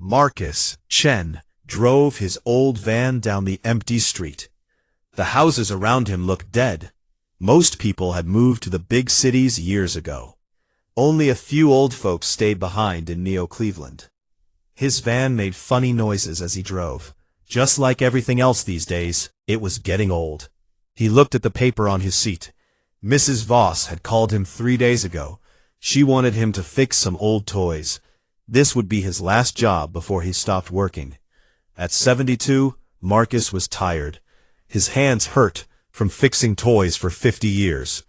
Marcus Chen drove his old van down the empty street. The houses around him looked dead. Most people had moved to the big cities years ago. Only a few old folks stayed behind in Neo-Cleveland. His van made funny noises as he drove. Just like everything else these days, it was getting old. He looked at the paper on his seat. Mrs. Voss had called him 3 days ago. She wanted him to fix some old toys. This would be his last job before he stopped working. At 72, Marcus was tired. His hands hurt from fixing toys for 50 years.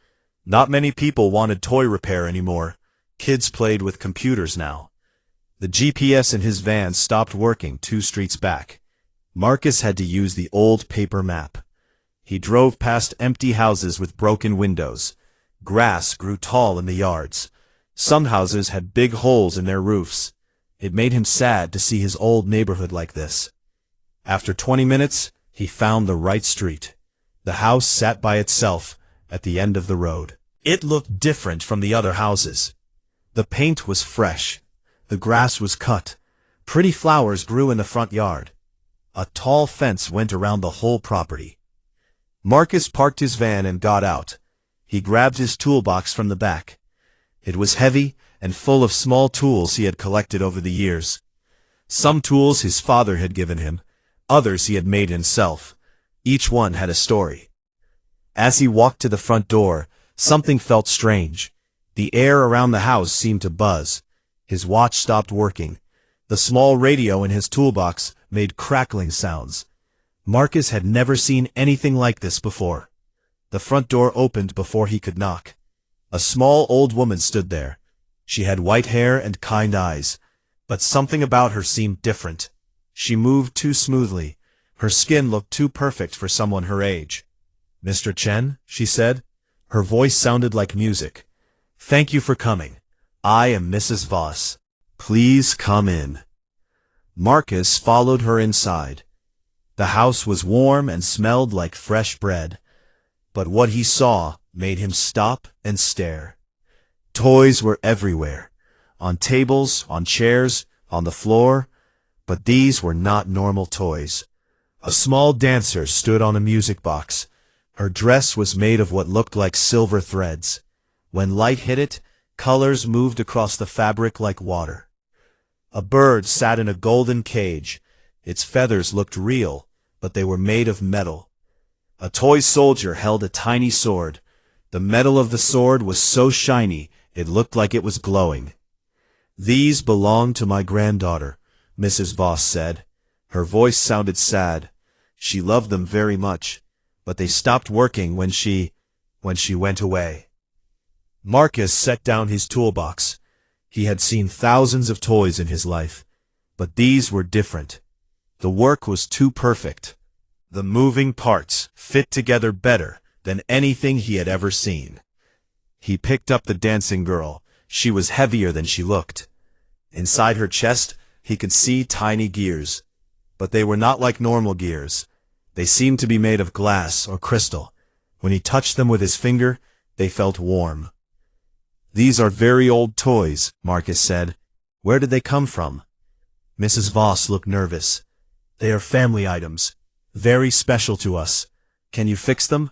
Not many people wanted toy repair anymore. Kids played with computers now. The GPS in his van stopped working 2 streets back. Marcus had to use the old paper map. He drove past empty houses with broken windows. Grass grew tall in the yards. Some houses had big holes in their roofs. It made him sad to see his old neighborhood like this. After 20 minutes, he found the right street. The house sat by itself at the end of the road. It looked different from the other houses. The paint was fresh. The grass was cut. Pretty flowers grew in the front yard. A tall fence went around the whole property. Marcus parked his van and got out. He grabbed his toolbox from the back. It was heavy and full of small tools he had collected over the years. Some tools his father had given him, others he had made himself. Each one had a story. As he walked to the front door, something felt strange. The air around the house seemed to buzz. His watch stopped working. The small radio in his toolbox made crackling sounds. Marcus had never seen anything like this before. The front door opened before he could knock. A small old woman stood there. She had white hair and kind eyes, but something about her seemed different. She moved too smoothly. Her skin looked too perfect for someone her age. "Mr. Chen," she said. Her voice sounded like music. "Thank you for coming. I am Mrs. Voss. Please come in." Marcus followed her inside. The house was warm and smelled like fresh bread. But what he saw made him stop and stare. Toys were everywhere, on tables, on chairs, on the floor, but these were not normal toys. A small dancer stood on a music box. Her dress was made of what looked like silver threads. When light hit it, colors moved across the fabric like water. A bird sat in a golden cage. Its feathers looked real, but they were made of metal. A toy soldier held a tiny sword. The metal of the sword was so shiny, it looked like it was glowing. "These belong to my granddaughter," Mrs. Voss said. Her voice sounded sad. She loved them very much, but they stopped working when she went away. Marcus set down his toolbox. He had seen thousands of toys in his life, but these were different. The work was too perfect. The moving parts fit together better than anything he had ever seen. He picked up the dancing girl. She was heavier than she looked. Inside her chest, he could see tiny gears. But they were not like normal gears. They seemed to be made of glass or crystal. When he touched them with his finger, they felt warm. "These are very old toys," Marcus said. "Where did they come from?" Mrs. Voss looked nervous. "They are family items. Very special to us. Can you fix them?"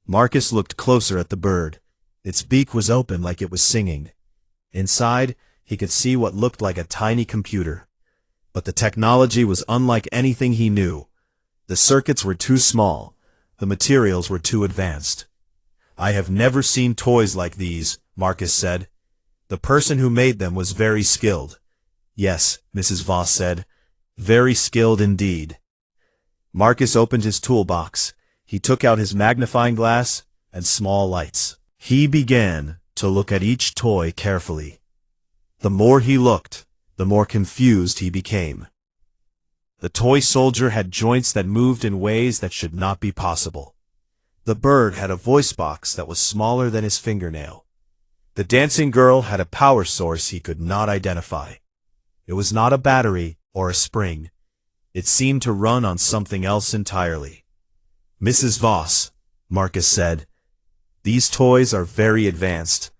Marcus looked closer at the bird. Its beak was open like it was singing. Inside, he could see what looked like a tiny computer. But the technology was unlike anything he knew. The circuits were too small. The materials were too advanced. "I have never seen toys like these," Marcus said. "The person who made them was very skilled." "Yes," Mrs. Voss said. "Very skilled indeed." Marcus opened his toolbox. He took out his magnifying glass and small lights. He began to look at each toy carefully. The more he looked, the more confused he became. The toy soldier had joints that moved in ways that should not be possible. The bird had a voice box that was smaller than his fingernail. The dancing girl had a power source he could not identify. It was not a battery or a spring. It seemed to run on something else entirely. "Mrs. Voss," Marcus said, "these toys are very advanced.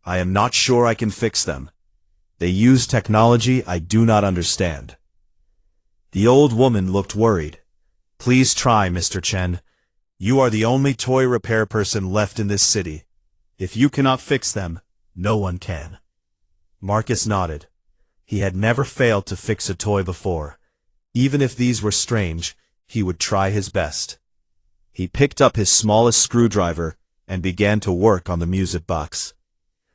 I am not sure I can fix them. They use technology I do not understand." The old woman looked worried. "Please try, Mr. Chen. You are the only toy repair person left in this city. If you cannot fix them, no one can." Marcus nodded. He had never failed to fix a toy before. Even if these were strange, he would try his best. He picked up his smallest screwdriver and began to work on the music box.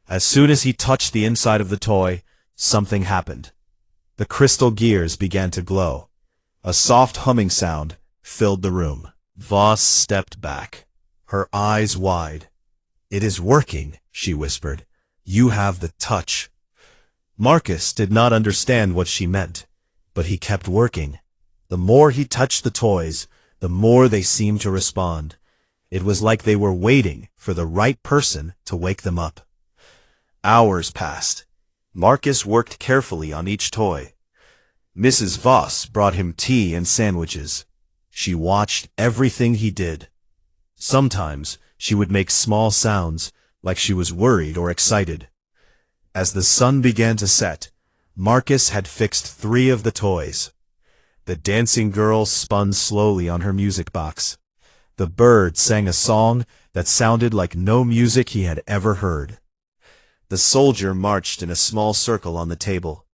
As soon as he touched the inside of the toy, something happened. The crystal gears began to glow. A soft humming sound filled the room. Voss stepped back, her eyes wide. "It is working," she whispered. "You have the touch." Marcus did not understand what she meant, but he kept working. The more he touched the toys, the more they seemed to respond. It was like they were waiting for the right person to wake them up. Hours passed. Marcus worked carefully on each toy. Mrs. Voss brought him tea and sandwiches. She watched everything he did. Sometimes she would make small sounds, like she was worried or excited. As the sun began to set, Marcus had fixed 3 of the toys. The dancing girl spun slowly on her music box. The bird sang a song that sounded like no music he had ever heard. The soldier marched in a small circle on the table.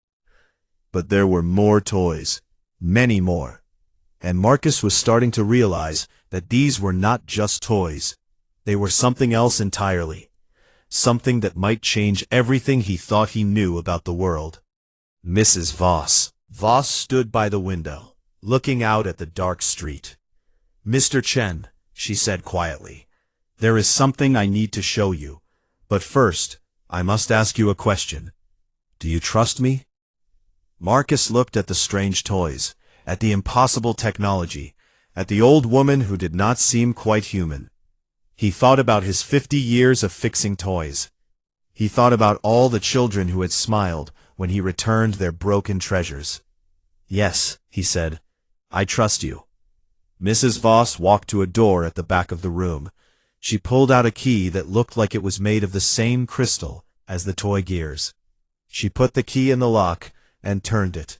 But there were more toys, many more. And Marcus was starting to realize that these were not just toys. They were something else entirely. Something that might change everything he thought he knew about the world. Mrs. Voss. Voss stood by the window, looking out at the dark street. "Mr. Chen," she said quietly, "there is something I need to show you. But first, I must ask you a question. Do you trust me?" Marcus looked at the strange toys, at the impossible technology, at the old woman who did not seem quite human. He thought about his 50 years of fixing toys. He thought about all the children who had smiled when he returned their broken treasures. "Yes," he said, "I trust you." Mrs. Voss walked to a door at the back of the room. She pulled out a key that looked like it was made of the same crystal as the toy gears. She put the key in the lock and turned it.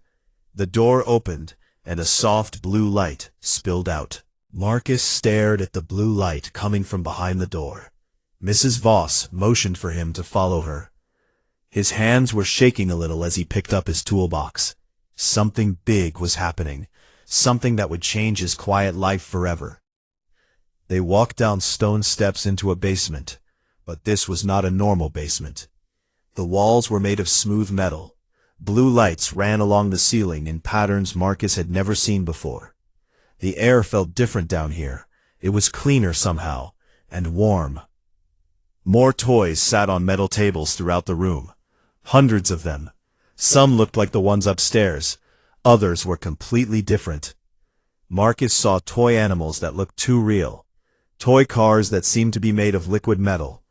The door opened, and a soft blue light spilled out. Marcus stared at the blue light coming from behind the door. Mrs. Voss motioned for him to follow her. His hands were shaking a little as he picked up his toolbox. Something big was happening, something that would change his quiet life forever. They walked down stone steps into a basement, but this was not a normal basement. The walls were made of smooth metal. Blue lights ran along the ceiling in patterns Marcus had never seen before. The air felt different down here. It was cleaner somehow, and warm. More toys sat on metal tables throughout the room. Hundreds of them. Some looked like the ones upstairs. Others were completely different. Marcus saw toy animals that looked too real. Toy cars that seemed to be made of liquid metal.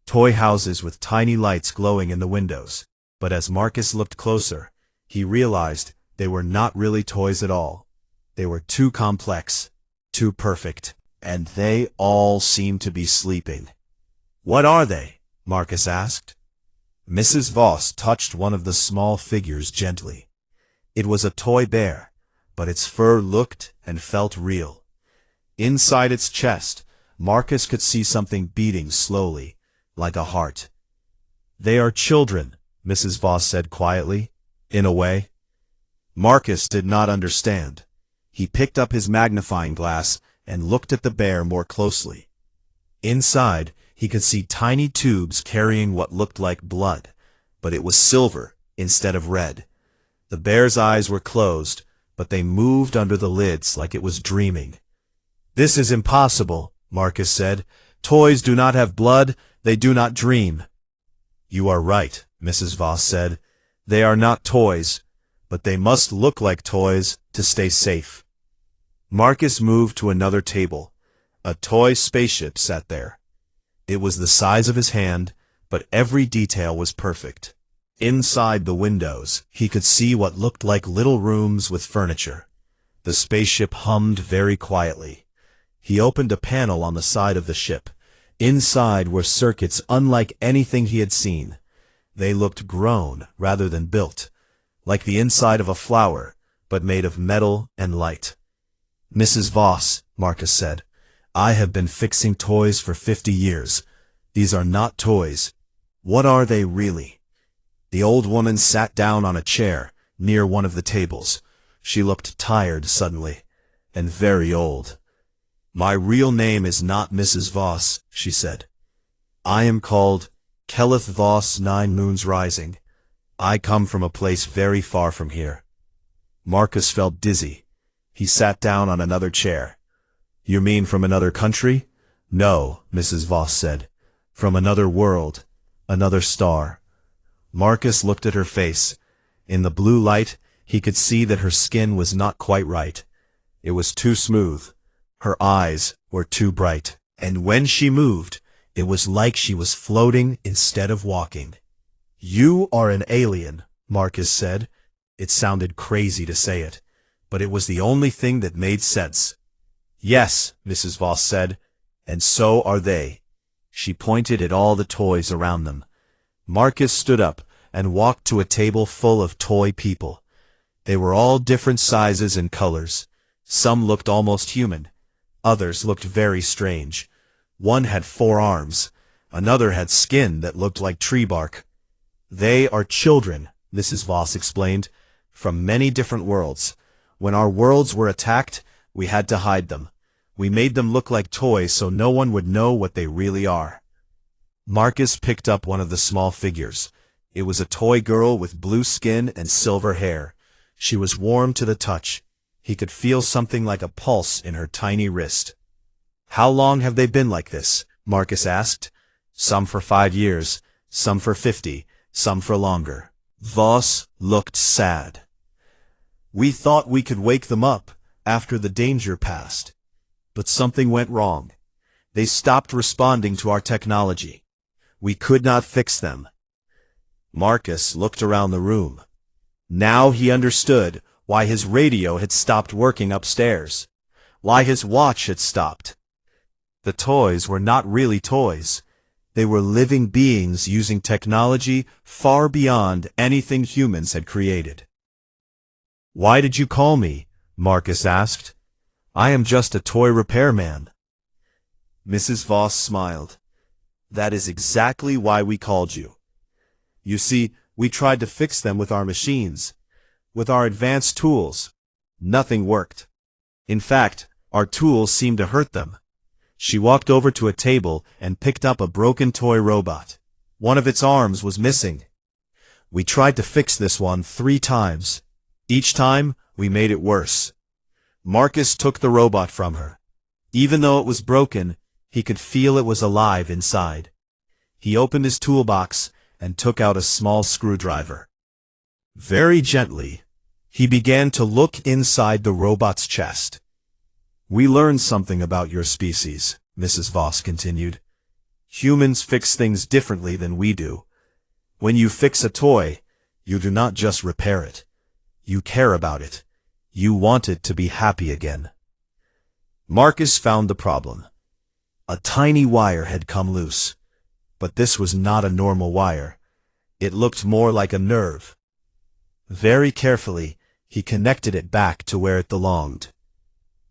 Toy houses with tiny lights glowing in the windows. But as Marcus looked closer, he realized they were not really toys at all. They were too complex, too perfect, and they all seemed to be sleeping. "What are they?" Marcus asked. Mrs. Voss touched one of the small figures gently. It was a toy bear, but its fur looked and felt real. Inside its chest, Marcus could see something beating slowly, like a heart. "They are children," Mrs. Voss said quietly, "in a way." Marcus did not understand. He picked up his magnifying glass and looked at the bear more closely. Inside, he could see tiny tubes carrying what looked like blood, but it was silver instead of red. The bear's eyes were closed, but they moved under the lids like it was dreaming. "This is impossible," Marcus said. "Toys do not have blood, they do not dream." "You are right," Mrs. Voss said. "They are not toys, but they must look like toys to stay safe." Marcus moved to another table. A toy spaceship sat there. It was the size of his hand, but every detail was perfect. Inside the windows, he could see what looked like little rooms with furniture. The spaceship hummed very quietly. He opened a panel on the side of the ship. Inside were circuits unlike anything he had seen. They looked grown rather than built, like the inside of a flower, but made of metal and light. "Mrs. Voss," Marcus said, "I have been fixing toys for 50 years. These are not toys. What are they really?" The old woman sat down on a chair near one of the tables. She looked tired suddenly, and very old. "My real name is not Mrs. Voss," she said. "I am called Kelleth Voss 9 Moons Rising. I come from a place very far from here." Marcus felt dizzy. He sat down on another chair. "You mean from another country?" "No," Mrs. Voss said. "From another world, another star." Marcus looked at her face. In the blue light, he could see that her skin was not quite right. It was too smooth. Her eyes were too bright. And when she moved, it was like she was floating instead of walking. "You are an alien," Marcus said. It sounded crazy to say it, but it was the only thing that made sense. "Yes," Mrs. Voss said, "and so are they." She pointed at all the toys around them. Marcus stood up and walked to a table full of toy people. They were all different sizes and colors. Some looked almost human. Others looked very strange. One had 4 arms. Another had skin that looked like tree bark. "They are children," Mrs. Voss explained, "from many different worlds. When our worlds were attacked, we had to hide them. We made them look like toys so no one would know what they really are." Marcus picked up one of the small figures. It was a toy girl with blue skin and silver hair. She was warm to the touch. He could feel something like a pulse in her tiny wrist. "How long have they been like this?" Marcus asked. "Some for 5 years, some for 50, some for longer." Voss looked sad. "We thought we could wake them up after the danger passed. But something went wrong. They stopped responding to our technology. We could not fix them." Marcus looked around the room. Now he understood why his radio had stopped working upstairs, why his watch had stopped. The toys were not really toys. They were living beings using technology far beyond anything humans had created. "Why did you call me?" Marcus asked. "I am just a toy repairman." Mrs. Voss smiled. "That is exactly why we called you. You see, we tried to fix them with our machines, with our advanced tools. Nothing worked. In fact, our tools seemed to hurt them." She walked over to a table and picked up a broken toy robot. One of its arms was missing. "We tried to fix this one 3 times. Each time, we made it worse." Marcus took the robot from her. Even though it was broken, he could feel it was alive inside. He opened his toolbox and took out a small screwdriver. Very gently, he began to look inside the robot's chest. "We learned something about your species," Mrs. Voss continued. "Humans fix things differently than we do. When you fix a toy, you do not just repair it. You care about it. You want it to be happy again." Marcus found the problem. A tiny wire had come loose. But this was not a normal wire. It looked more like a nerve. Very carefully, he connected it back to where it belonged.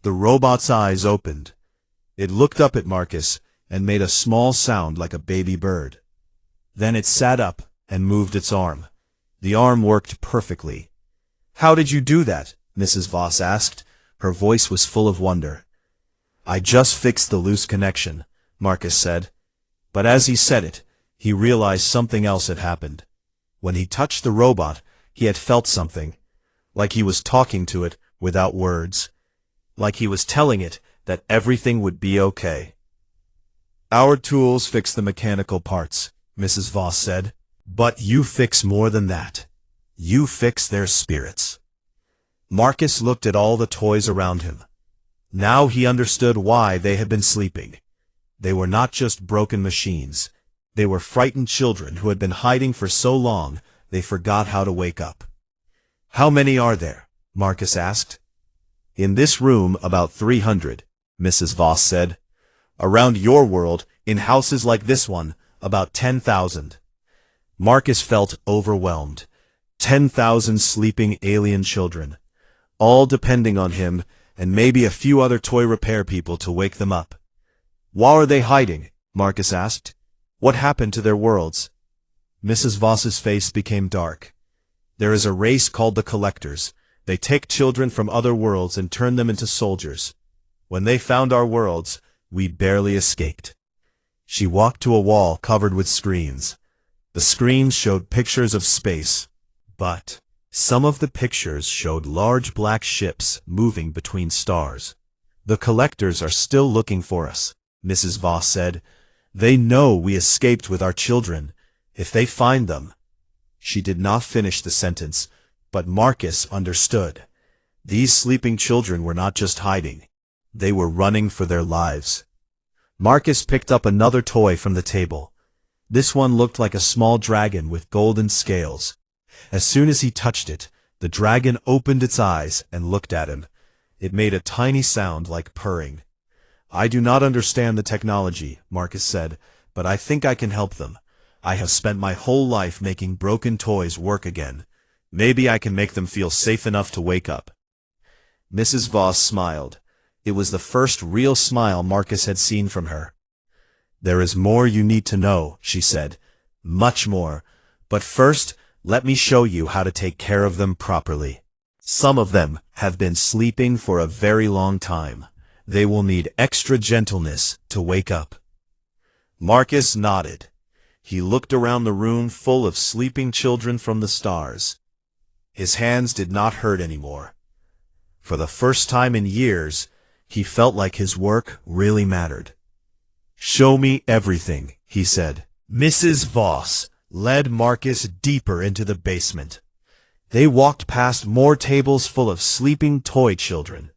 The robot's eyes opened. It looked up at Marcus and made a small sound like a baby bird. Then it sat up and moved its arm. The arm worked perfectly. "How did you do that?" Mrs. Voss asked. Her voice was full of wonder. "I just fixed the loose connection," Marcus said. But as he said it, he realized something else had happened. When he touched the robot, he had felt something, like he was talking to it without words, like he was telling it that everything would be okay. "Our tools fix the mechanical parts," Mrs. Voss said, "but you fix more than that. You fix their spirits." Marcus looked at all the toys around him. Now he understood why they had been sleeping. They were not just broken machines. They were frightened children who had been hiding for so long they forgot how to wake up. "How many are there?" Marcus asked. "In this room, about 300, Mrs. Voss said. "Around your world, in houses like this one, about 10,000. Marcus felt overwhelmed. 10,000 sleeping alien children, all depending on him and maybe a few other toy repair people to wake them up. "Why are they hiding?" Marcus asked. "What happened to their worlds?" Mrs. Voss's face became dark. "There is a race called the Collectors. They take children from other worlds and turn them into soldiers. When they found our worlds, we barely escaped." She walked to a wall covered with screens. The screens showed pictures of space, but some of the pictures showed large black ships moving between stars. "The Collectors are still looking for us," Mrs. Voss said. "They know we escaped with our children. If they find them—" She did not finish the sentence, but Marcus understood. These sleeping children were not just hiding. They were running for their lives. Marcus picked up another toy from the table. This one looked like a small dragon with golden scales. As soon as he touched it, the dragon opened its eyes and looked at him. It made a tiny sound like purring. "I do not understand the technology," Marcus said, "but I think I can help them. I have spent my whole life making broken toys work again. Maybe I can make them feel safe enough to wake up." Mrs. Voss smiled. It was the first real smile Marcus had seen from her. "There is more you need to know," she said. "Much more. But first, let me show you how to take care of them properly. Some of them have been sleeping for a very long time. They will need extra gentleness to wake up." Marcus nodded. He looked around the room full of sleeping children from the stars. His hands did not hurt anymore. For the first time in years, he felt like his work really mattered. "Show me everything," he said. Mrs. Voss led Marcus deeper into the basement. They walked past more tables full of sleeping toy children.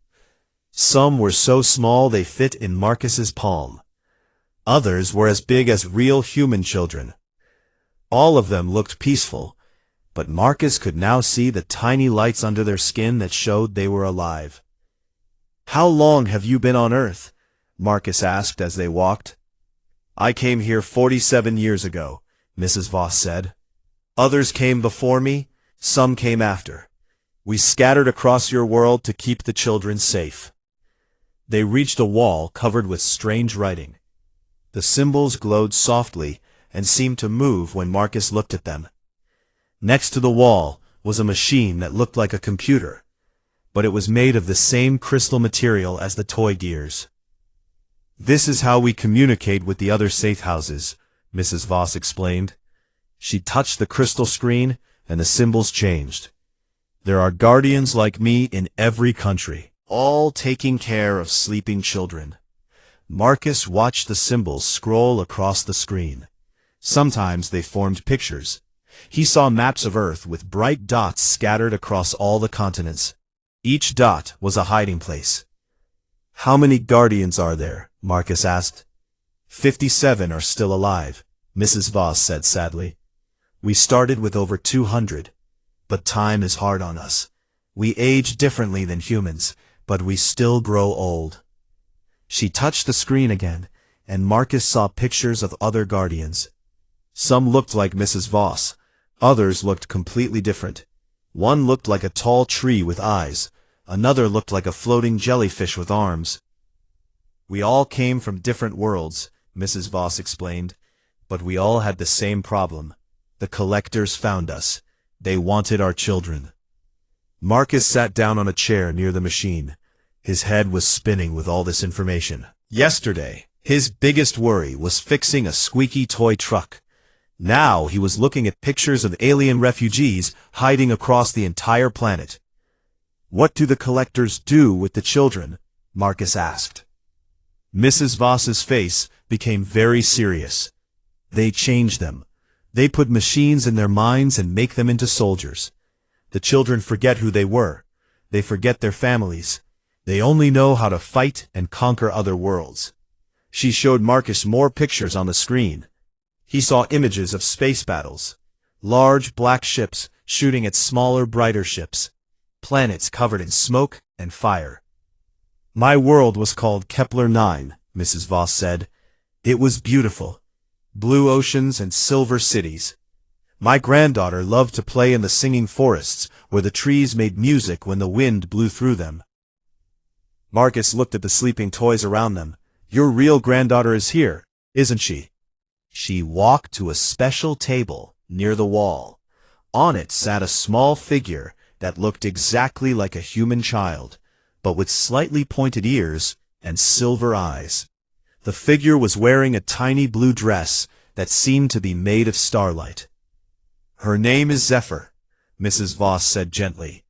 Some were so small they fit in Marcus's palm. Others were as big as real human children. All of them looked peaceful, but Marcus could now see the tiny lights under their skin that showed they were alive. "How long have you been on Earth?" Marcus asked as they walked. "I came here 47 years ago," Mrs. Voss said. "Others came before me, some came after. We scattered across your world to keep the children safe." They reached a wall covered with strange writing. The symbols glowed softly and seemed to move when Marcus looked at them. Next to the wall was a machine that looked like a computer, but it was made of the same crystal material as the toy gears. "This is how we communicate with the other safe houses," Mrs. Voss explained. She touched the crystal screen, and the symbols changed. "There are guardians like me in every country, all taking care of sleeping children." Marcus watched the symbols scroll across the screen. Sometimes they formed pictures. He saw maps of Earth with bright dots scattered across all the continents. Each dot was a hiding place. "How many guardians are there?" Marcus asked. 57 are still alive," Mrs. Voss said sadly. "We started with over 200, but time is hard on us. We age differently than humans, but we still grow old." She touched the screen again, and Marcus saw pictures of other guardians. Some looked like Mrs. Voss. Others looked completely different. One looked like a tall tree with eyes. Another looked like a floating jellyfish with arms. "We all came from different worlds," Mrs. Voss explained, "but we all had the same problem. The Collectors found us. They wanted our children." Marcus sat down on a chair near the machine. His head was spinning with all this information. Yesterday, his biggest worry was fixing a squeaky toy truck. Now he was looking at pictures of alien refugees hiding across the entire planet. "What do the Collectors do with the children?" Marcus asked. Mrs. Voss's face became very serious. "They change them. They put machines in their minds and make them into soldiers. The children forget who they were. They forget their families. They only know how to fight and conquer other worlds." She showed Marcus more pictures on the screen. He saw images of space battles, large black ships shooting at smaller, brighter ships, planets covered in smoke and fire. "My world was called Kepler 9, Mrs. Voss said. "It was beautiful. Blue oceans and silver cities. My granddaughter loved to play in the singing forests where the trees made music when the wind blew through them. Marcus looked at the sleeping toys around them. Your real granddaughter is here, isn't she? She walked to a special table near the wall. On it sat a small figure that looked exactly like a human child, but with slightly pointed ears and silver eyes. The figure was wearing a tiny blue dress that seemed to be made of starlight. Her name is Zephyr, Mrs. Voss said gently.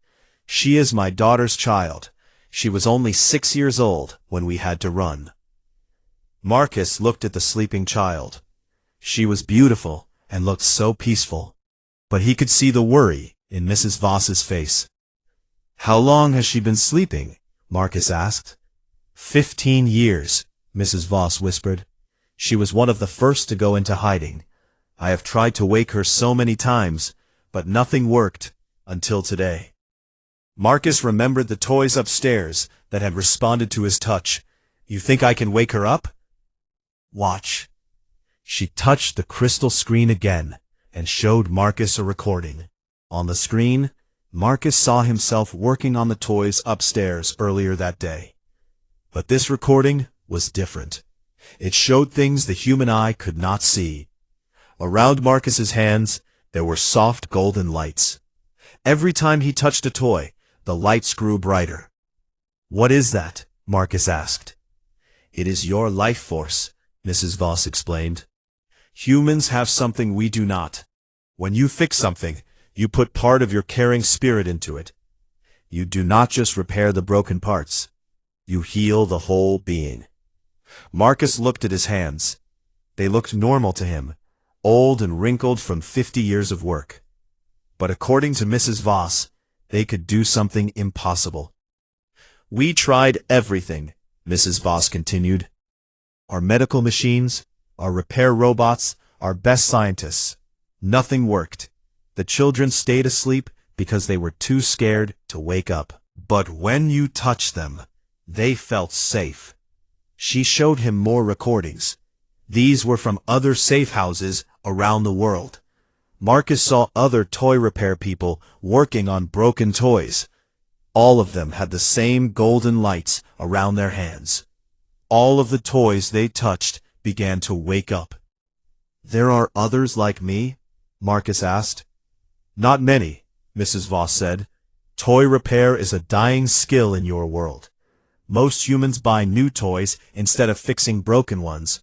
She is my daughter's child. She was only 6 years old when we had to run. Marcus looked at the sleeping child. She was beautiful and looked so peaceful, but he could see the worry in Mrs. Voss's face. How long has she been sleeping? Marcus asked. 15 years, Mrs. Voss whispered. She was one of the first to go into hiding. I have tried to wake her so many times, but nothing worked until today. Marcus remembered the toys upstairs that had responded to his touch. You think I can wake her up? Watch. She touched the crystal screen again and showed Marcus a recording. On the screen, Marcus saw himself working on the toys upstairs earlier that day. But this recording was different. It showed things the human eye could not see. Around Marcus's hands, there were soft golden lights. Every time he touched a toy, the lights grew brighter. What is that? Marcus asked. It is your life force, Mrs. Voss explained. Humans have something we do not. When you fix something, you put part of your caring spirit into it. You do not just repair the broken parts. You heal the whole being. Marcus looked at his hands. They looked normal to him, old and wrinkled from 50 years of work. But according to Mrs. Voss, they could do something impossible. We tried everything, Mrs. Voss continued. Our medical machines, our repair robots, our best scientists. Nothing worked. The children stayed asleep because they were too scared to wake up. But when you touched them, they felt safe. She showed him more recordings. These were from other safe houses around the world. Marcus saw other toy repair people working on broken toys. All of them had the same golden lights around their hands. All of the toys they touched began to wake up. There are others like me? Marcus asked. Not many, Mrs. Voss said. Toy repair is a dying skill in your world. Most humans buy new toys instead of fixing broken ones.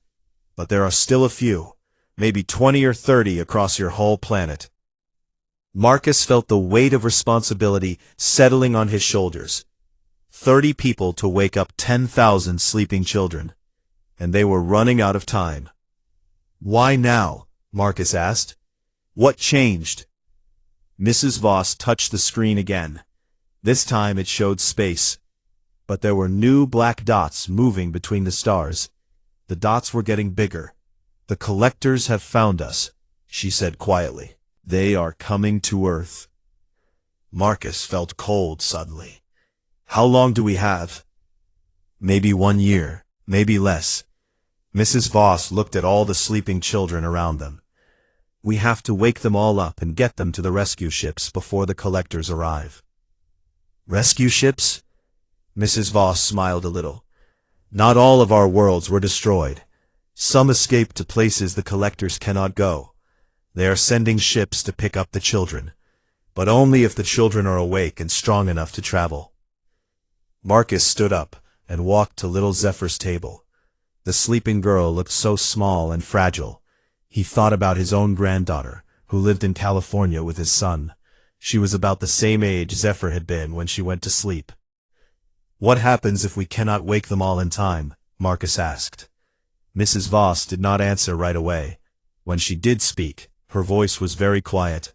But there are still a few. Maybe 20 or 30 across your whole planet. Marcus felt the weight of responsibility settling on his shoulders. 30 people to wake up 10,000 sleeping children. And they were running out of time. Why now? Marcus asked. What changed? Mrs. Voss touched the screen again. This time it showed space. But there were new black dots moving between the stars. The dots were getting bigger. The collectors have found us, she said quietly. They are coming to Earth. Marcus felt cold suddenly. How long do we have? Maybe 1 year, maybe less. Mrs. Voss looked at all the sleeping children around them. We have to wake them all up and get them to the rescue ships before the collectors arrive. Rescue ships? Mrs. Voss smiled a little. Not all of our worlds were destroyed. Some escaped to places the collectors cannot go. They are sending ships to pick up the children, but only if the children are awake and strong enough to travel. Marcus stood up and walked to little Zephyr's table. The sleeping girl looked so small and fragile. He thought about his own granddaughter, who lived in California with his son. She was about the same age Zephyr had been when she went to sleep. What happens if we cannot wake them all in time? Marcus asked. Mrs. Voss did not answer right away. When she did speak, her voice was very quiet.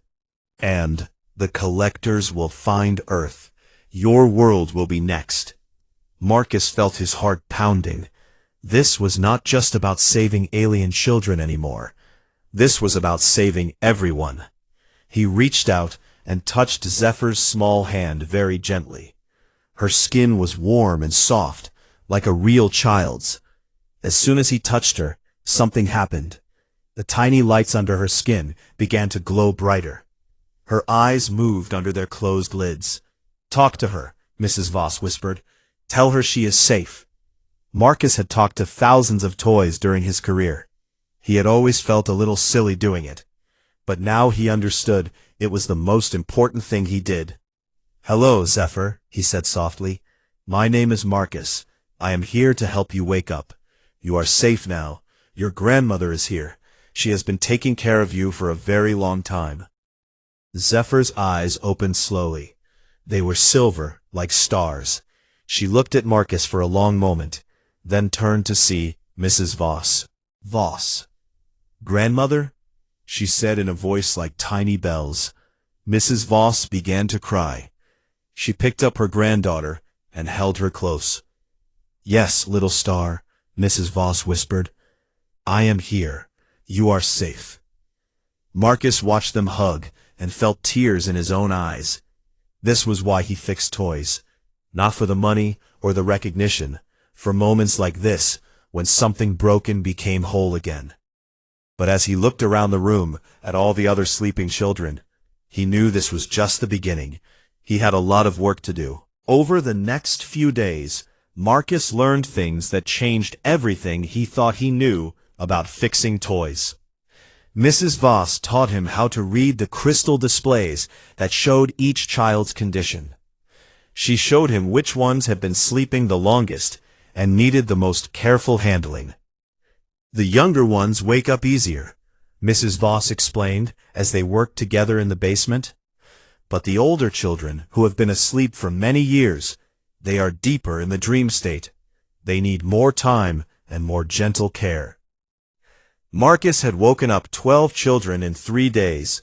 And the collectors will find Earth. Your world will be next. Marcus felt his heart pounding. This was not just about saving alien children anymore. This was about saving everyone. He reached out and touched Zephyr's small hand very gently. Her skin was warm and soft, like a real child's. As soon as he touched her, something happened. The tiny lights under her skin began to glow brighter. Her eyes moved under their closed lids. "Talk to her," Mrs. Voss whispered. "Tell her she is safe." Marcus had talked to thousands of toys during his career. He had always felt a little silly doing it. But now he understood it was the most important thing he did. "Hello, Zephyr," he said softly. "My name is Marcus. I am here to help you wake up. You are safe now. Your grandmother is here. She has been taking care of you for a very long time." Zephyr's eyes opened slowly. They were silver, like stars. She looked at Marcus for a long moment, then turned to see Mrs. Voss. "Voss. Grandmother?" she said in a voice like tiny bells. Mrs. Voss began to cry. She picked up her granddaughter and held her close. "Yes, little star," Mrs. Voss whispered. "I am here. You are safe." Marcus watched them hug and felt tears in his own eyes. This was why he fixed toys. Not for the money or the recognition, for moments like this, when something broken became whole again. But as he looked around the room at all the other sleeping children, he knew this was just the beginning. He had a lot of work to do. Over the next few days, Marcus learned things that changed everything he thought he knew about fixing toys. Mrs. Voss taught him how to read the crystal displays that showed each child's condition. She showed him which ones had been sleeping the longest and needed the most careful handling. "The younger ones wake up easier," Mrs. Voss explained as they worked together in the basement. "But the older children, who have been asleep for many years, they are deeper in the dream state. They need more time and more gentle care." Marcus had woken up 12 children in 3 days.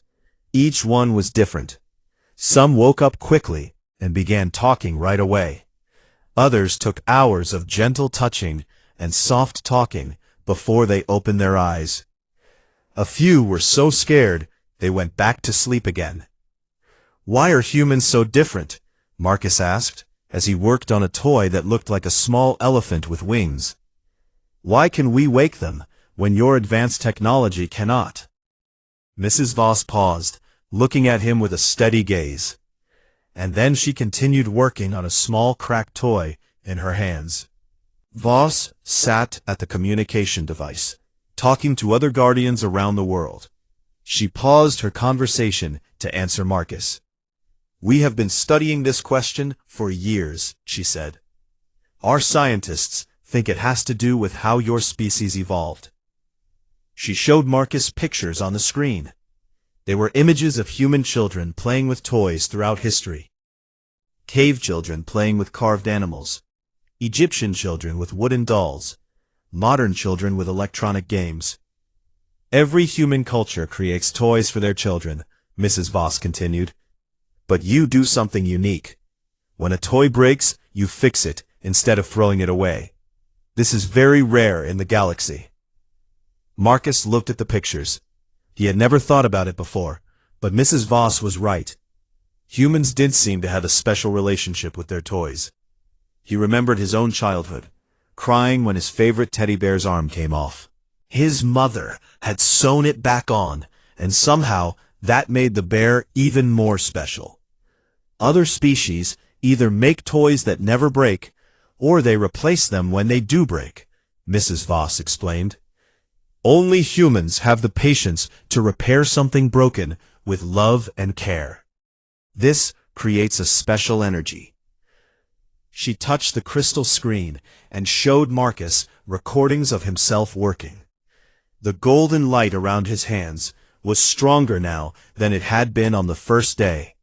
Each one was different. Some woke up quickly and began talking right away. Others took hours of gentle touching and soft talking before they opened their eyes. A few were so scared they went back to sleep again. "Why are humans so different?" Marcus asked, as he worked on a toy that looked like a small elephant with wings. "Why can we wake them when your advanced technology cannot?" Mrs. Voss paused, looking at him with a steady gaze. And then she continued working on a small cracked toy in her hands. Voss sat at the communication device, talking to other guardians around the world. She paused her conversation to answer Marcus. "We have been studying this question for years," she said. "Our scientists think it has to do with how your species evolved." She showed Marcus pictures on the screen. They were images of human children playing with toys throughout history. Cave children playing with carved animals. Egyptian children with wooden dolls. Modern children with electronic games. "Every human culture creates toys for their children," Mrs. Voss continued. "But you do something unique. When a toy breaks, you fix it instead of throwing it away. This is very rare in the galaxy." Marcus looked at the pictures. He had never thought about it before, but Mrs. Voss was right. Humans did seem to have a special relationship with their toys. He remembered his own childhood, crying when his favorite teddy bear's arm came off. His mother had sewn it back on, and somehow that made the bear even more special. Other species either make toys that never break, or they replace them when they do break, Mrs. Voss explained. Only humans have the patience to repair something broken with love and care. This creates a special energy. She touched the crystal screen and showed Marcus recordings of himself working. The golden light around his hands was stronger now than it had been on the first day.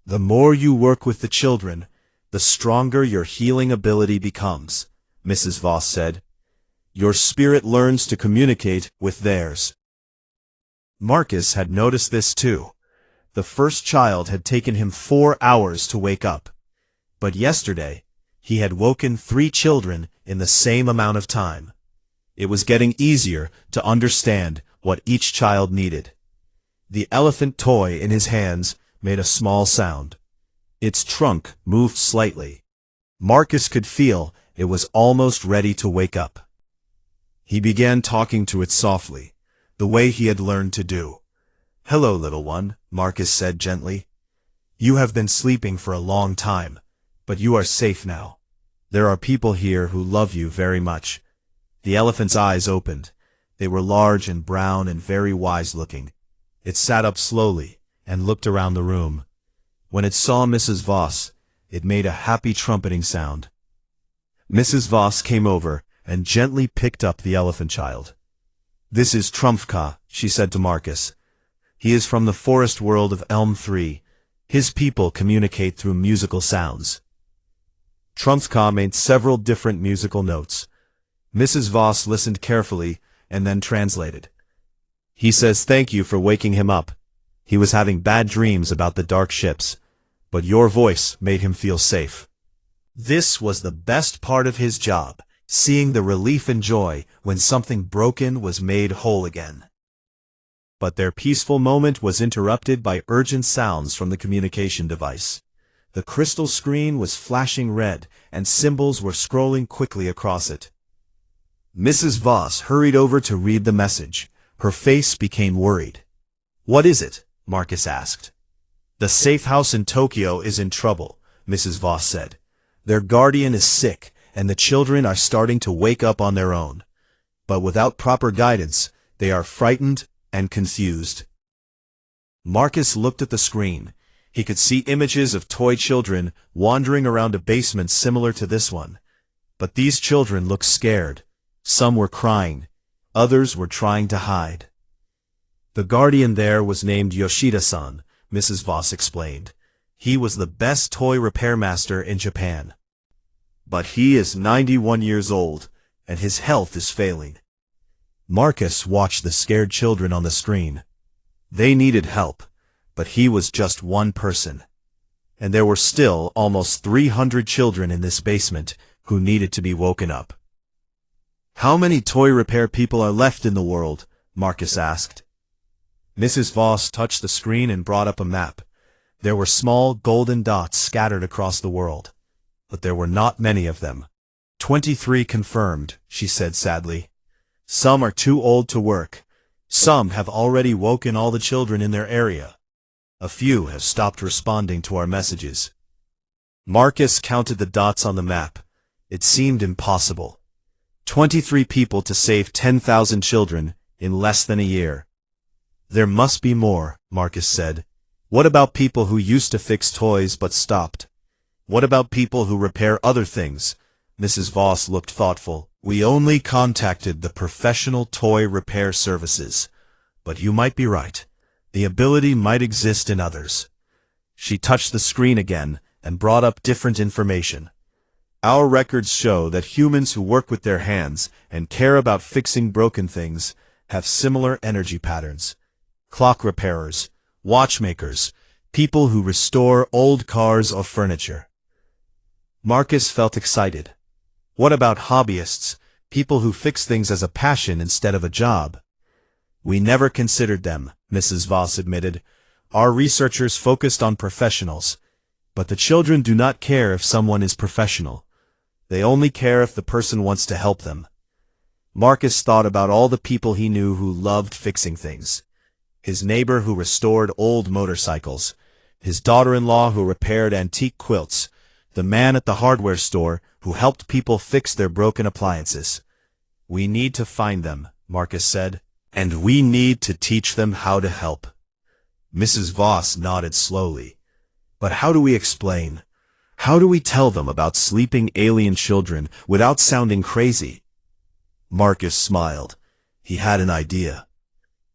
"The more you work with the children, the stronger your healing ability becomes," Mrs. Voss said. "Your spirit learns to communicate with theirs." Marcus had noticed this too. The first child had taken him 4 hours to wake up. But yesterday, he had woken 3 children in the same amount of time. It was getting easier to understand what each child needed. The elephant toy in his hands made a small sound. Its trunk moved slightly. Marcus could feel it was almost ready to wake up. He began talking to it softly, the way he had learned to do. "Hello, little one," Marcus said gently. "You have been sleeping for a long time, but you are safe now. There are people here who love you very much." The elephant's eyes opened. They were large and brown and very wise-looking. It sat up slowly and looked around the room. When it saw Mrs. Voss, it made a happy trumpeting sound. Mrs. Voss came over and gently picked up the elephant child. "This is Trumpfka," she said to Marcus. "He is from the forest world of Elm 3. His people communicate through musical sounds." Trumpfka made several different musical notes. Mrs. Voss listened carefully and then translated. "He says thank you for waking him up. He was having bad dreams about the dark ships, but your voice made him feel safe." This was the best part of his job, seeing the relief and joy when something broken was made whole again. But their peaceful moment was interrupted by urgent sounds from the communication device. The crystal screen was flashing red, and symbols were scrolling quickly across it. Mrs. Voss hurried over to read the message. Her face became worried. "What is it?" Marcus asked. "The safe house in Tokyo is in trouble," Mrs. Voss said. "Their guardian is sick, and the children are starting to wake up on their own. But without proper guidance, they are frightened and confused." Marcus looked at the screen. He could see images of toy children wandering around a basement similar to this one. But these children looked scared. Some were crying. Others were trying to hide. "The guardian there was named Yoshida-san," Mrs. Voss explained. "He was the best toy repair master in Japan. But he is 91 years old, and his health is failing." Marcus watched the scared children on the screen. They needed help, but he was just one person. And there were still almost 300 children in this basement who needed to be woken up. "How many toy repair people are left in the world?" Marcus asked. Mrs. Voss touched the screen and brought up a map. There were small golden dots scattered across the world, but there were not many of them. 23 confirmed, she said sadly. "Some are too old to work. Some have already woken all the children in their area. A few have stopped responding to our messages." Marcus counted the dots on the map. It seemed impossible. 23 people to save 10,000 children in less than a year. "There must be more," Marcus said. "What about people who used to fix toys but stopped? What about people who repair other things?" Mrs. Voss looked thoughtful. "We only contacted the professional toy repair services. But you might be right. The ability might exist in others." She touched the screen again and brought up different information. "Our records show that humans who work with their hands and care about fixing broken things have similar energy patterns. Clock repairers, watchmakers, people who restore old cars or furniture." Marcus felt excited. What about hobbyists, people who fix things as a passion instead of a job? "We never considered them," Mrs. Voss admitted. "Our researchers focused on professionals. But the children do not care if someone is professional. They only care if the person wants to help them." Marcus thought about all the people he knew who loved fixing things. His neighbor who restored old motorcycles, his daughter-in-law who repaired antique quilts, the man at the hardware store who helped people fix their broken appliances. "We need to find them," Marcus said, "and we need to teach them how to help." Mrs. Voss nodded slowly. "But how do we explain? How do we tell them about sleeping alien children without sounding crazy?" Marcus smiled. He had an idea.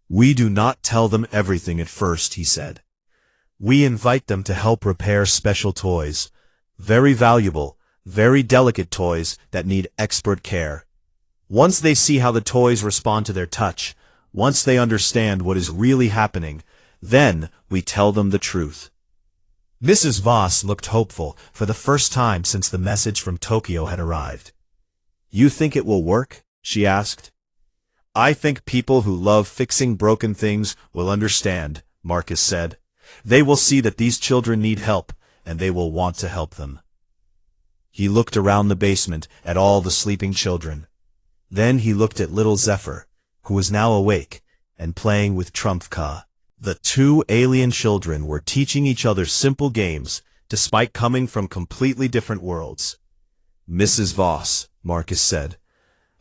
"We do not tell them everything at first," he said. "We invite them to help repair special toys. Very valuable, very delicate toys that need expert care. Once they see how the toys respond to their touch, once they understand what is really happening, then we tell them the truth." Mrs. Voss looked hopeful for the first time since the message from Tokyo had arrived. "You think it will work?" she asked. "I think people who love fixing broken things will understand," Marcus said. "They will see that these children need help, and they will want to help them." He looked around the basement at all the sleeping children. Then he looked at little Zephyr, who was now awake, and playing with Trumpka. The two alien children were teaching each other simple games, despite coming from completely different worlds. "Mrs. Voss," Marcus said,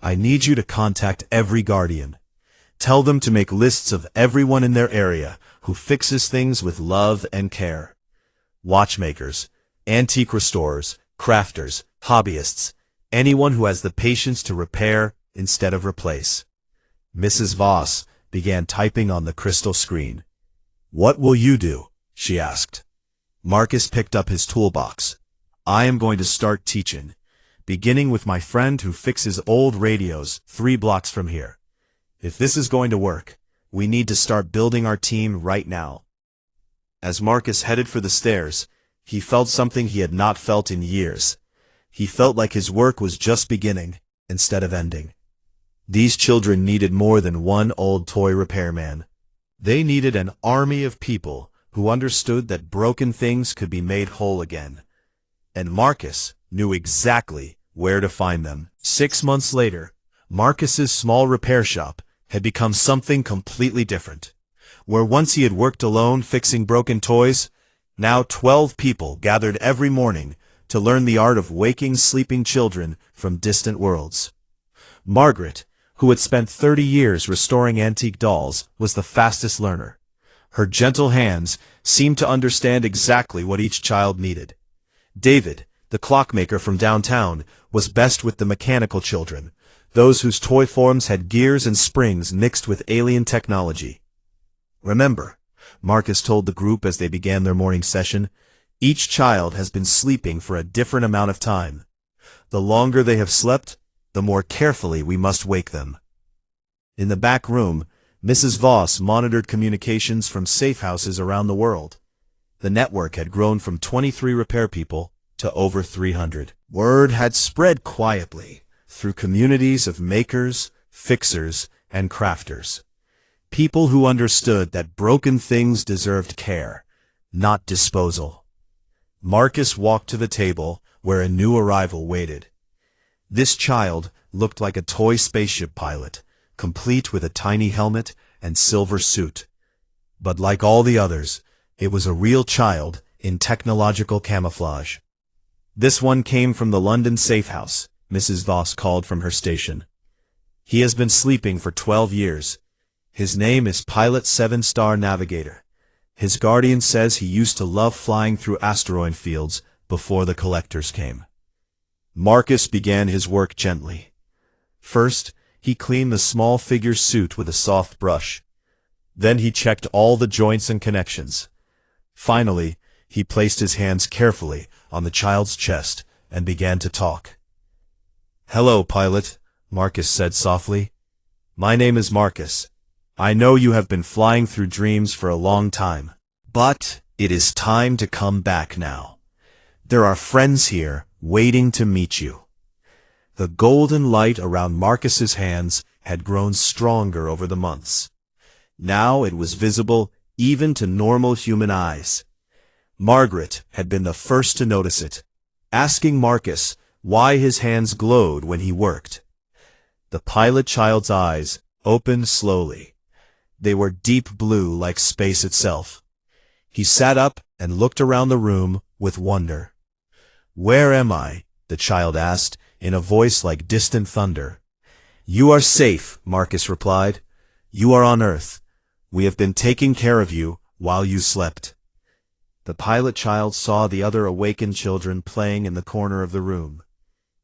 "I need you to contact every guardian. Tell them to make lists of everyone in their area who fixes things with love and care. Watchmakers, antique restorers, crafters, hobbyists, anyone who has the patience to repair instead of replace." Mrs. Voss began typing on the crystal screen. "What will you do?" she asked. Marcus picked up his toolbox. "I am going to start teaching, beginning with my friend who fixes old radios 3 blocks from here. If this is going to work, we need to start building our team right now." As Marcus headed for the stairs, he felt something he had not felt in years. He felt like his work was just beginning, instead of ending. These children needed more than one old toy repairman. They needed an army of people who understood that broken things could be made whole again. And Marcus knew exactly where to find them. 6 months later, Marcus's small repair shop had become something completely different. Where once he had worked alone fixing broken toys, now 12 people gathered every morning to learn the art of waking sleeping children from distant worlds. Margaret, who had spent 30 years restoring antique dolls, was the fastest learner. Her gentle hands seemed to understand exactly what each child needed. David, the clockmaker from downtown, was best with the mechanical children, those whose toy forms had gears and springs mixed with alien technology. "Remember," Marcus told the group as they began their morning session, "each child has been sleeping for a different amount of time. The longer they have slept, the more carefully we must wake them." In the back room, Mrs. Voss monitored communications from safe houses around the world. The network had grown from 23 repair people to over 300. Word had spread quietly through communities of makers, fixers, and crafters. People who understood that broken things deserved care, not disposal. Marcus walked to the table where a new arrival waited. This child looked like a toy spaceship pilot, complete with a tiny helmet and silver suit. But like all the others, it was a real child in technological camouflage. "This one came from the London safe house," Mrs. Voss called from her station. "He has been sleeping for 12 years. His name is Pilot 7-Star Navigator. His guardian says he used to love flying through asteroid fields before the collectors came." Marcus began his work gently. First, he cleaned the small figure's suit with a soft brush. Then he checked all the joints and connections. Finally, he placed his hands carefully on the child's chest and began to talk. "Hello, Pilot," Marcus said softly. "My name is Marcus. I know you have been flying through dreams for a long time. But it is time to come back now. There are friends here waiting to meet you." The golden light around Marcus's hands had grown stronger over the months. Now it was visible even to normal human eyes. Margaret had been the first to notice it, asking Marcus why his hands glowed when he worked. The pilot child's eyes opened slowly. They were deep blue like space itself. He sat up and looked around the room with wonder. "Where am I?" the child asked, in a voice like distant thunder. "You are safe," Marcus replied. "You are on Earth. We have been taking care of you while you slept." The pilot child saw the other awakened children playing in the corner of the room.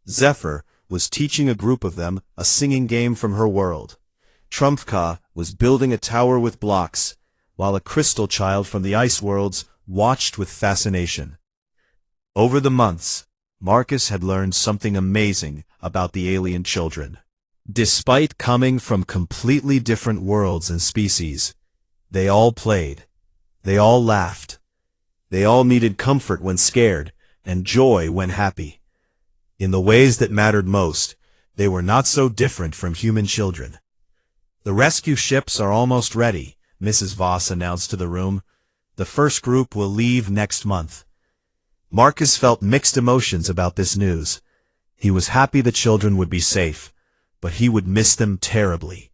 Zephyr was teaching a group of them a singing game from her world. Trumpka was building a tower with blocks, while a crystal child from the ice worlds watched with fascination. Over the months, Marcus had learned something amazing about the alien children. Despite coming from completely different worlds and species, they all played. They all laughed. They all needed comfort when scared and joy when happy. In the ways that mattered most, they were not so different from human children. "The rescue ships are almost ready," Mrs. Voss announced to the room. "The first group will leave next month." Marcus felt mixed emotions about this news. He was happy the children would be safe, but he would miss them terribly.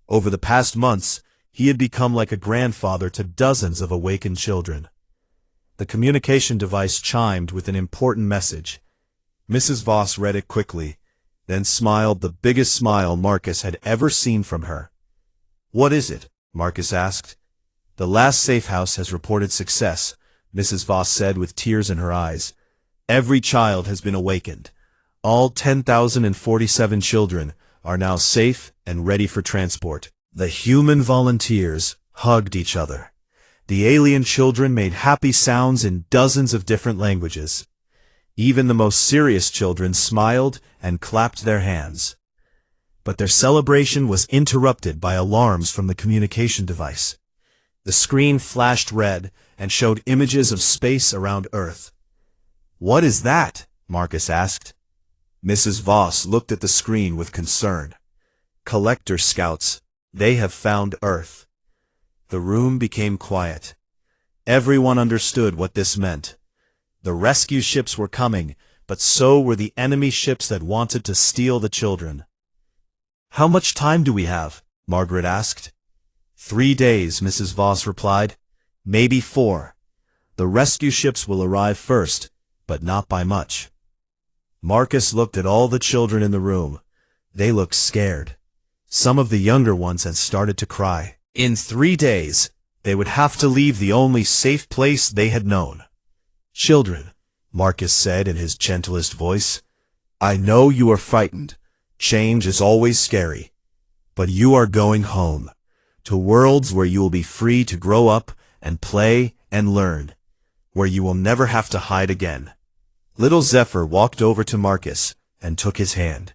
Over the past months, he had become like a grandfather to dozens of awakened children. The communication device chimed with an important message. Mrs. Voss read it quickly, then smiled the biggest smile Marcus had ever seen from her. "What is it?" Marcus asked. "The last safe house has reported success," Mrs. Voss said with tears in her eyes. "Every child has been awakened. All 10,047 children are now safe and ready for transport." The human volunteers hugged each other. The alien children made happy sounds in dozens of different languages. Even the most serious children smiled and clapped their hands. But their celebration was interrupted by alarms from the communication device. The screen flashed red and showed images of space around Earth. "What is that?" Marcus asked. Mrs. Voss looked at the screen with concern. "Collector scouts, they have found Earth." The room became quiet. Everyone understood what this meant. The rescue ships were coming, but so were the enemy ships that wanted to steal the children. "How much time do we have?" Margaret asked. 3 days, Mrs. Voss replied. "Maybe 4. The rescue ships will arrive first, but not by much." Marcus looked at all the children in the room. They looked scared. Some of the younger ones had started to cry. In 3 days, they would have to leave the only safe place they had known. "Children," Marcus said in his gentlest voice, "I know you are frightened. Change is always scary. But you are going home, to worlds where you will be free to grow up and play and learn, where you will never have to hide again." Little Zephyr walked over to Marcus and took his hand.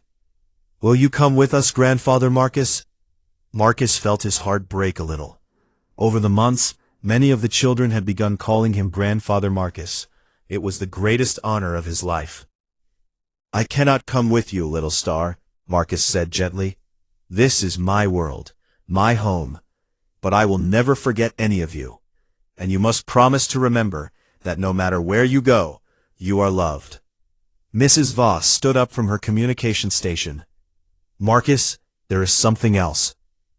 "Will you come with us, Grandfather Marcus?" Marcus felt his heart break a little. Over the months, many of the children had begun calling him Grandfather Marcus. It was the greatest honor of his life. "I cannot come with you, little star," Marcus said gently. "This is my world, my home, but I will never forget any of you. And you must promise to remember that no matter where you go, you are loved." Mrs. Voss stood up from her communication station. "Marcus, there is something else.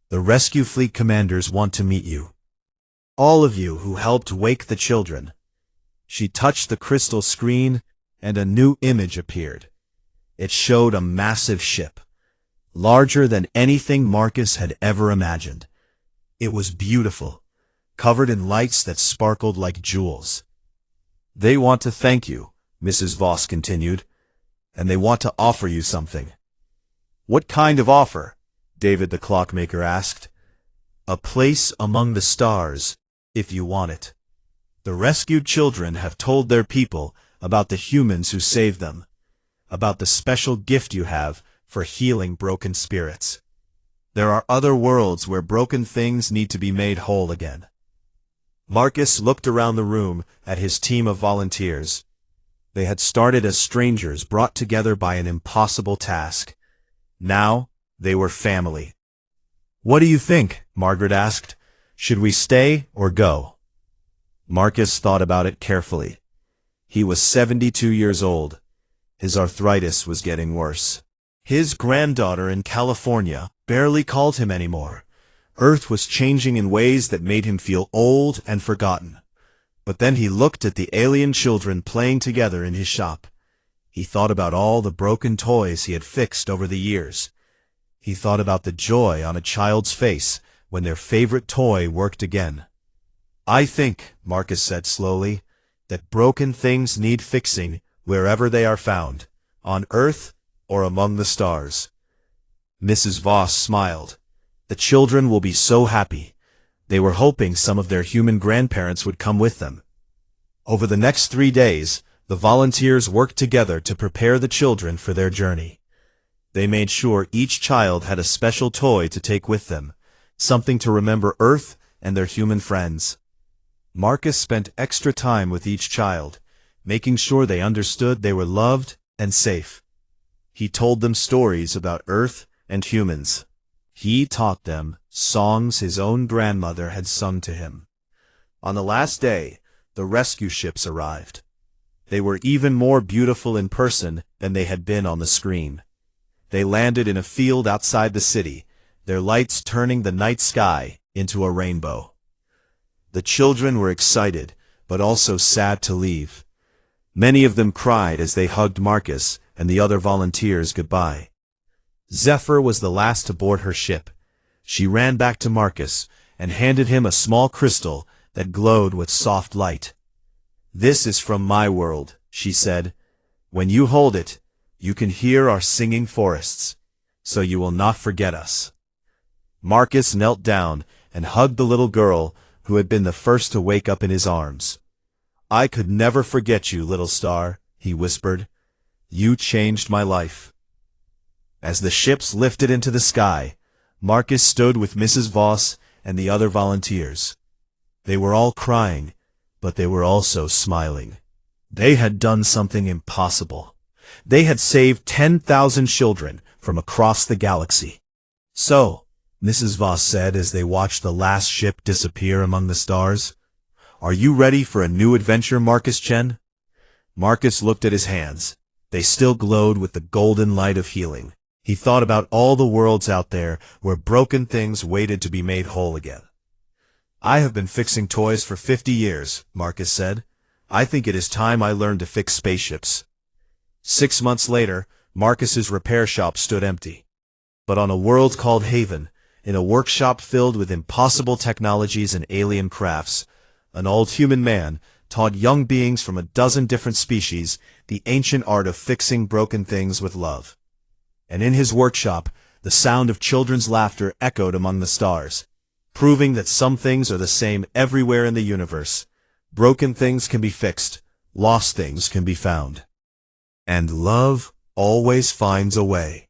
The rescue fleet commanders want to meet you. All of you who helped wake the children." She touched the crystal screen, and a new image appeared. It showed a massive ship, larger than anything Marcus had ever imagined. It was beautiful, covered in lights that sparkled like jewels. "They want to thank you," Mrs. Voss continued, "and they want to offer you something." "What kind of offer?" David the clockmaker asked. "A place among the stars, if you want it. The rescued children have told their people about the humans who saved them, about the special gift you have for healing broken spirits. There are other worlds where broken things need to be made whole again." Marcus looked around the room at his team of volunteers. They had started as strangers brought together by an impossible task. Now, they were family. "What do you think?" Margaret asked. "Should we stay or go?" Marcus thought about it carefully. He was 72 years old. His arthritis was getting worse. His granddaughter in California barely called him anymore. Earth was changing in ways that made him feel old and forgotten. But then he looked at the alien children playing together in his shop. He thought about all the broken toys he had fixed over the years. He thought about the joy on a child's face when their favorite toy worked again. "I think," Marcus said slowly, "that broken things need fixing wherever they are found, on Earth or among the stars." Mrs. Voss smiled. "The children will be so happy. They were hoping some of their human grandparents would come with them." Over the next 3 days, the volunteers worked together to prepare the children for their journey. They made sure each child had a special toy to take with them, something to remember Earth and their human friends. Marcus spent extra time with each child, making sure they understood they were loved and safe. He told them stories about Earth and humans. He taught them songs his own grandmother had sung to him. On the last day, the rescue ships arrived. They were even more beautiful in person than they had been on the screen. They landed in a field outside the city, their lights turning the night sky into a rainbow. The children were excited, but also sad to leave. Many of them cried as they hugged Marcus and the other volunteers goodbye. Zephyr was the last to board her ship. She ran back to Marcus and handed him a small crystal that glowed with soft light. "This is from my world," she said. "When you hold it, you can hear our singing forests, so you will not forget us." Marcus knelt down and hugged the little girl who had been the first to wake up in his arms. "I could never forget you, little star," he whispered. "You changed my life." As the ships lifted into the sky, Marcus stood with Mrs. Voss and the other volunteers. They were all crying, but they were also smiling. They had done something impossible. They had saved 10,000 children from across the galaxy. "So," Mrs. Voss said as they watched the last ship disappear among the stars, "are you ready for a new adventure, Marcus Chen?" Marcus looked at his hands. They still glowed with the golden light of healing. He thought about all the worlds out there where broken things waited to be made whole again. "I have been fixing toys for 50 years, Marcus said. "I think it is time I learned to fix spaceships." 6 months later, Marcus's repair shop stood empty. But on a world called Haven, in a workshop filled with impossible technologies and alien crafts, an old human man taught young beings from a dozen different species the ancient art of fixing broken things with love. And in his workshop, the sound of children's laughter echoed among the stars, proving that some things are the same everywhere in the universe. Broken things can be fixed, lost things can be found. And love always finds a way.